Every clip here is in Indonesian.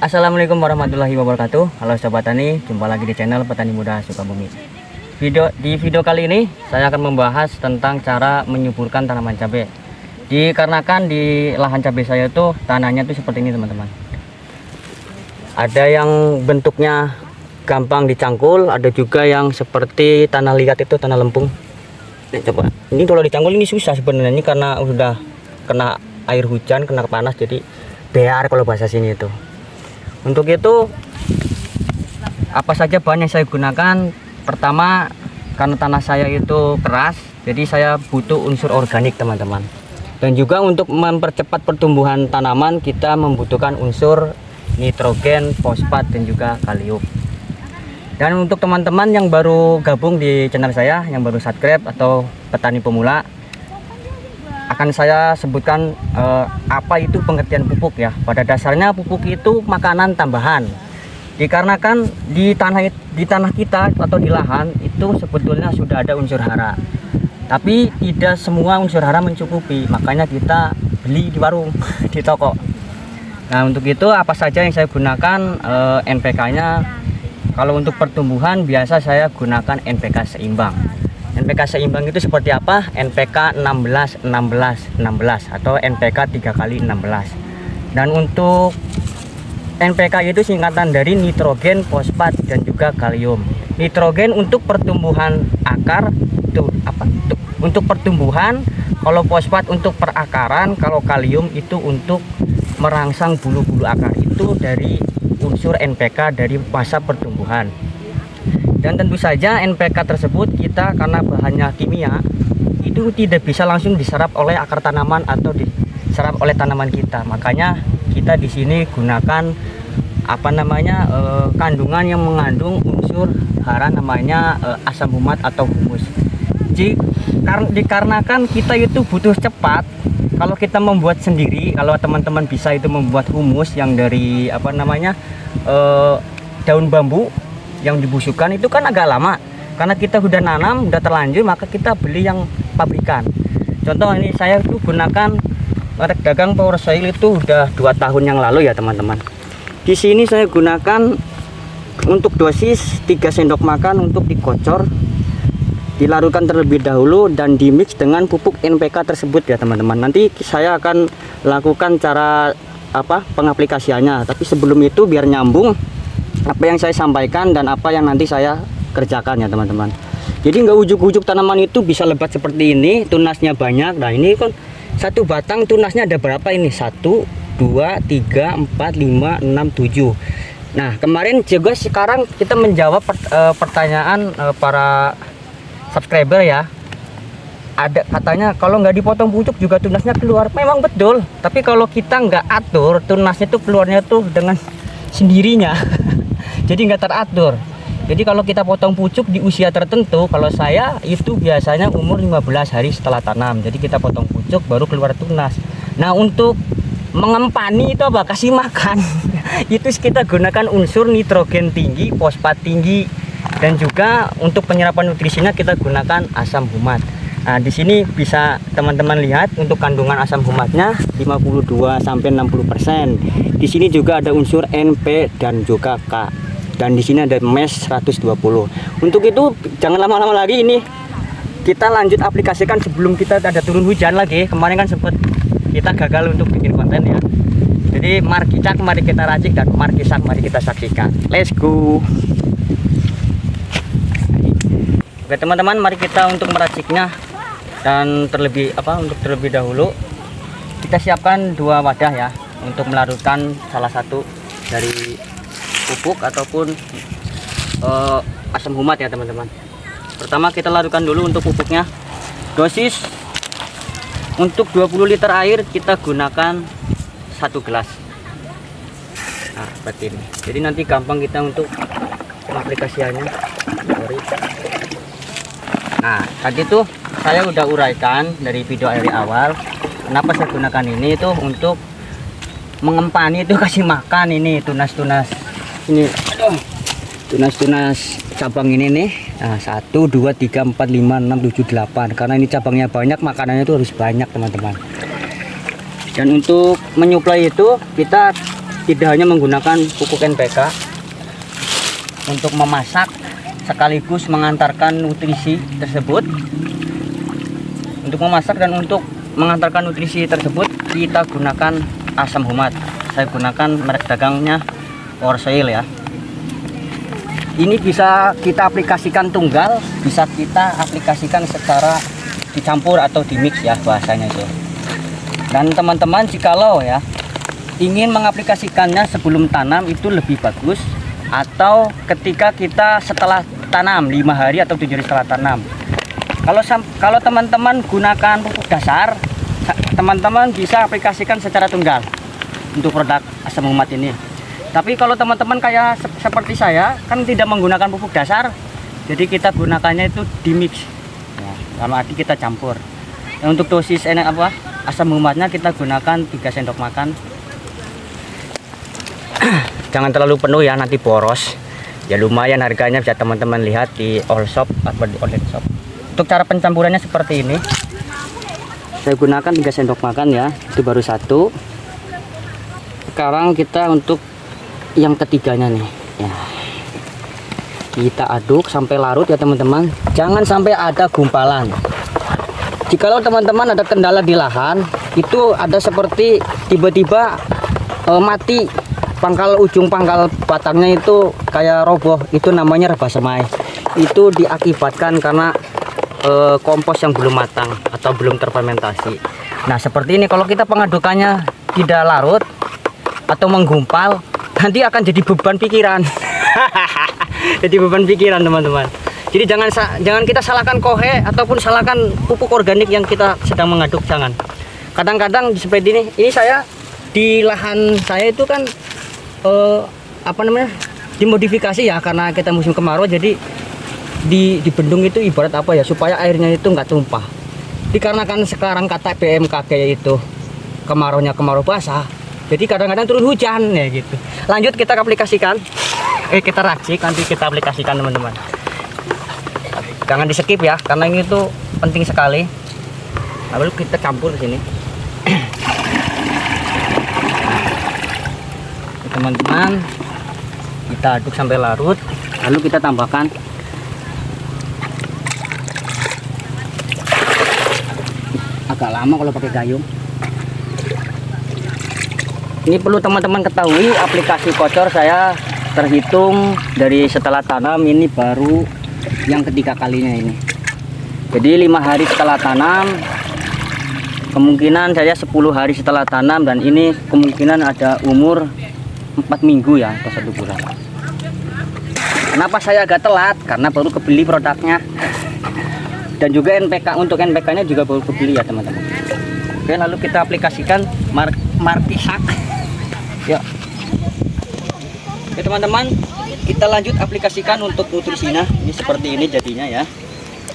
Assalamualaikum warahmatullahi wabarakatuh. Halo sobat tani, jumpa lagi di channel Petani Muda Sukabumi. Di video kali ini saya akan membahas tentang cara menyuburkan tanaman cabai. Dikarenakan di lahan cabai saya itu tanahnya itu seperti ini teman-teman. Ada yang bentuknya gampang dicangkul, ada juga yang seperti tanah liat itu, tanah lempung. Nih, coba. Ini kalau dicangkul ini susah sebenarnya, ini karena udah kena air hujan, kena panas, jadi bear kalau bahasa sini itu. Untuk itu apa saja bahan yang saya gunakan? Pertama, karena tanah saya itu keras, jadi saya butuh unsur organik teman-teman. Dan juga untuk mempercepat pertumbuhan tanaman kita membutuhkan unsur nitrogen, fosfat, dan juga kalium. Dan untuk teman-teman yang baru gabung di channel saya, yang baru subscribe atau petani pemula, akan saya sebutkan apa itu pengertian pupuk ya. Pada dasarnya pupuk itu makanan tambahan. Dikarenakan di tanah kita atau di lahan itu sebetulnya sudah ada unsur hara. Tapi tidak semua unsur hara mencukupi, makanya kita beli di warung, di toko. Nah, untuk itu apa saja yang saya gunakan NPK-nya? Kalau untuk pertumbuhan biasa saya gunakan NPK seimbang. NPK seimbang itu seperti apa? NPK 16 16 16 atau NPK 3x16. Dan untuk NPK itu singkatan dari nitrogen, fosfat, dan juga kalium. Nitrogen untuk pertumbuhan akar itu apa? Untuk pertumbuhan, kalau fosfat untuk perakaran, kalau kalium itu untuk merangsang bulu-bulu akar. Itu dari unsur NPK dari masa pertumbuhan. Dan tentu saja NPK tersebut kita karena bahannya kimia itu tidak bisa langsung diserap oleh akar tanaman atau diserap oleh tanaman kita. Makanya kita di sini gunakan kandungan yang mengandung unsur hara namanya asam humat atau humus. Dikarenakan kita itu butuh cepat. Kalau kita membuat sendiri, kalau teman-teman bisa itu membuat humus yang dari daun bambu yang dibusukkan itu kan agak lama, karena kita udah nanam udah terlanjur, maka kita beli yang pabrikan. Contoh ini saya tuh gunakan merek dagang Power Soil itu udah 2 tahun yang lalu ya teman-teman. Di sini saya gunakan untuk dosis 3 sendok makan untuk dikocor, dilarutkan terlebih dahulu dan dimix dengan pupuk NPK tersebut ya teman-teman. Nanti saya akan lakukan cara pengaplikasiannya, tapi sebelum itu biar nyambung apa yang saya sampaikan dan apa yang nanti saya kerjakan ya teman-teman. Jadi nggak ujuk-ujuk tanaman itu bisa lebat seperti ini, tunasnya banyak. Nah ini kan satu batang tunasnya ada berapa ini? 1 2 3 4 5 6 7. Nah kemarin juga sekarang kita menjawab pertanyaan para subscriber ya. Ada katanya kalau nggak dipotong pucuk juga tunasnya keluar. Memang betul, tapi kalau kita nggak atur, tunasnya tuh keluarnya tuh dengan sendirinya. Jadi nggak teratur. Jadi kalau kita potong pucuk di usia tertentu, kalau saya itu biasanya umur 15 hari setelah tanam. Jadi kita potong pucuk baru keluar tunas. Nah untuk mengempani itu apa? Kasih makan. Itu kita gunakan unsur nitrogen tinggi, fosfat tinggi, dan juga untuk penyerapan nutrisinya kita gunakan asam humat. Nah di sini bisa teman-teman lihat untuk kandungan asam humatnya 52 sampai 60%. Di sini juga ada unsur NP dan juga K. Dan di sini ada MES 120. Untuk itu jangan lama-lama lagi, ini kita lanjut aplikasikan sebelum kita ada turun hujan lagi. Kemarin kan sempat kita gagal untuk bikin konten ya. Jadi mari kita racik, dan mari kita saksikan. Let's go. Oke teman-teman, mari kita untuk meraciknya. Dan terlebih dahulu kita siapkan 2 wadah ya untuk melarutkan salah satu dari pupuk ataupun asam humat ya teman-teman. Pertama kita larutkan dulu untuk pupuknya. Dosis untuk 20 liter air kita gunakan 1 gelas. Nah seperti ini, jadi nanti gampang kita untuk aplikasiannya. Nah tadi tuh saya udah uraikan dari video dari awal kenapa saya gunakan ini itu untuk mengempani itu, kasih makan ini tunas-tunas ini, tunas-tunas cabang ini nih. Nah 1 2 3 4 5 6 7 8, karena ini cabangnya banyak, makanannya itu harus banyak teman-teman. Dan untuk menyuplai itu kita tidak hanya menggunakan pupuk NPK untuk memasak sekaligus mengantarkan nutrisi tersebut. Untuk memasak dan untuk mengantarkan nutrisi tersebut kita gunakan asam humat. Saya gunakan merek dagangnya Orsoil ya. Ini bisa kita aplikasikan tunggal, bisa kita aplikasikan secara dicampur atau dimix ya bahasanya itu. Dan teman-teman jikalau ya ingin mengaplikasikannya sebelum tanam itu lebih bagus, atau ketika kita setelah tanam 5 hari atau 7 hari setelah tanam. Kalau teman-teman gunakan pupuk dasar, teman-teman bisa aplikasikan secara tunggal untuk produk asam humat ini. Tapi kalau teman-teman kayak seperti saya kan tidak menggunakan pupuk dasar, jadi kita gunakannya itu dimix ya, kalau arti kita campur. Untuk dosis asam humatnya kita gunakan 3 sendok makan. Jangan terlalu penuh ya, nanti boros ya. Lumayan harganya, bisa teman-teman lihat di all shop atau di online shop. Untuk cara pencampurannya seperti ini, saya gunakan 3 sendok makan ya, itu baru 1. Sekarang kita untuk yang ketiganya nih ya, kita aduk sampai larut ya teman-teman, jangan sampai ada gumpalan. Jikalau teman-teman ada kendala di lahan, itu ada seperti tiba-tiba mati ujung pangkal batangnya itu kayak roboh, itu namanya rebah semai. Itu diakibatkan karena kompos yang belum matang atau belum terfermentasi. Nah seperti ini, kalau kita pengadukannya tidak larut atau menggumpal, nanti akan jadi beban pikiran. Jadi beban pikiran teman-teman. Jadi jangan kita salahkan kohe ataupun salahkan pupuk organik yang kita sedang mengaduk, jangan. Kadang-kadang seperti ini saya di lahan saya itu kan dimodifikasi ya, karena kita musim kemarau, jadi di bendung itu ibarat apa ya, supaya airnya itu nggak tumpah. Dikarenakan sekarang kata BMKG itu kemaraunya kemarau basah, jadi kadang-kadang turun hujan ya gitu. Lanjut kita aplikasikan, kita racik, nanti kita aplikasikan teman-teman. Jangan di skip ya, karena ini tuh penting sekali. Lalu kita campur ke sini. Teman-teman, kita aduk sampai larut, lalu kita tambahkan agak lama kalau pakai gayung. Ini perlu teman-teman ketahui, aplikasi kocor saya terhitung dari setelah tanam ini baru yang ketiga kalinya ini. Jadi 5 hari setelah tanam, kemungkinan saya 10 hari setelah tanam, dan ini kemungkinan ada umur 4 minggu ya atau 1 bulan. Kenapa saya agak telat? Karena baru kebeli produknya, dan juga untuk NPK nya juga baru kebeli ya teman-teman. Oke, lalu kita aplikasikan Martisak ya. Oke teman-teman, kita lanjut aplikasikan untuk nutrisinya. Ini seperti ini jadinya ya,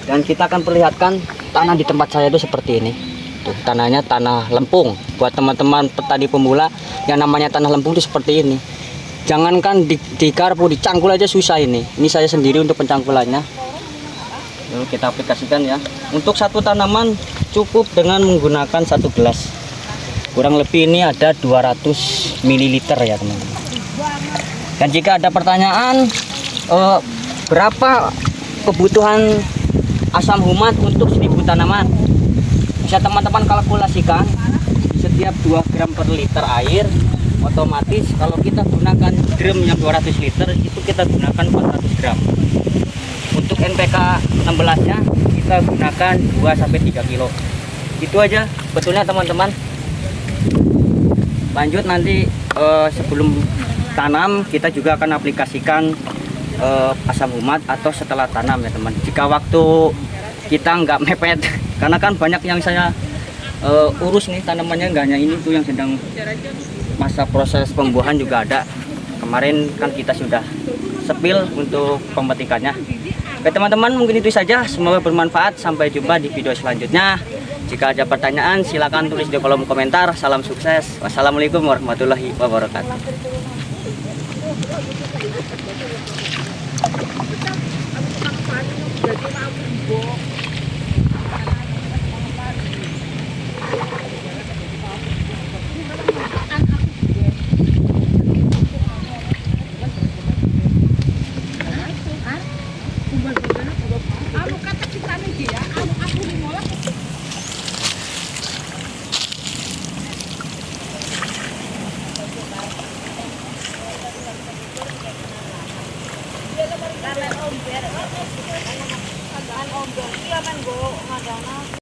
dan kita akan perlihatkan tanah di tempat saya itu seperti ini. Tuh, tanahnya tanah lempung. Buat teman-teman petani pemula, yang namanya tanah lempung itu seperti ini. Jangankan digarpu, dicangkul aja susah ini. Ini saya sendiri untuk pencangkulannya. Lalu kita aplikasikan ya. Untuk satu tanaman cukup dengan menggunakan 1 gelas. Kurang lebih ini ada 200 ml ya teman-teman. Dan jika ada pertanyaan berapa kebutuhan asam humat untuk 1000 tanaman, bisa teman-teman kalkulasikan. Setiap 2 gram per liter air, otomatis kalau kita gunakan drum yang 200 liter itu kita gunakan 400 gram. Untuk NPK 16 nya kita gunakan 2-3 kilo. Itu aja betulnya teman-teman. Lanjut nanti sebelum tanam kita juga akan aplikasikan asam humat atau setelah tanam ya teman. Jika waktu kita nggak mepet, karena kan banyak yang saya urus nih tanamannya, nggak hanya ini tuh yang sedang masa proses pembuahan juga ada. Kemarin kan kita sudah sepil untuk pemetikannya. Oke teman-teman, mungkin itu saja, semoga bermanfaat. Sampai jumpa di video selanjutnya. Jika ada pertanyaan silakan tulis di kolom komentar. Salam sukses, wassalamualaikum warahmatullahi wabarakatuh. Kamen omber. Kamen omber. Iya men go ngadana.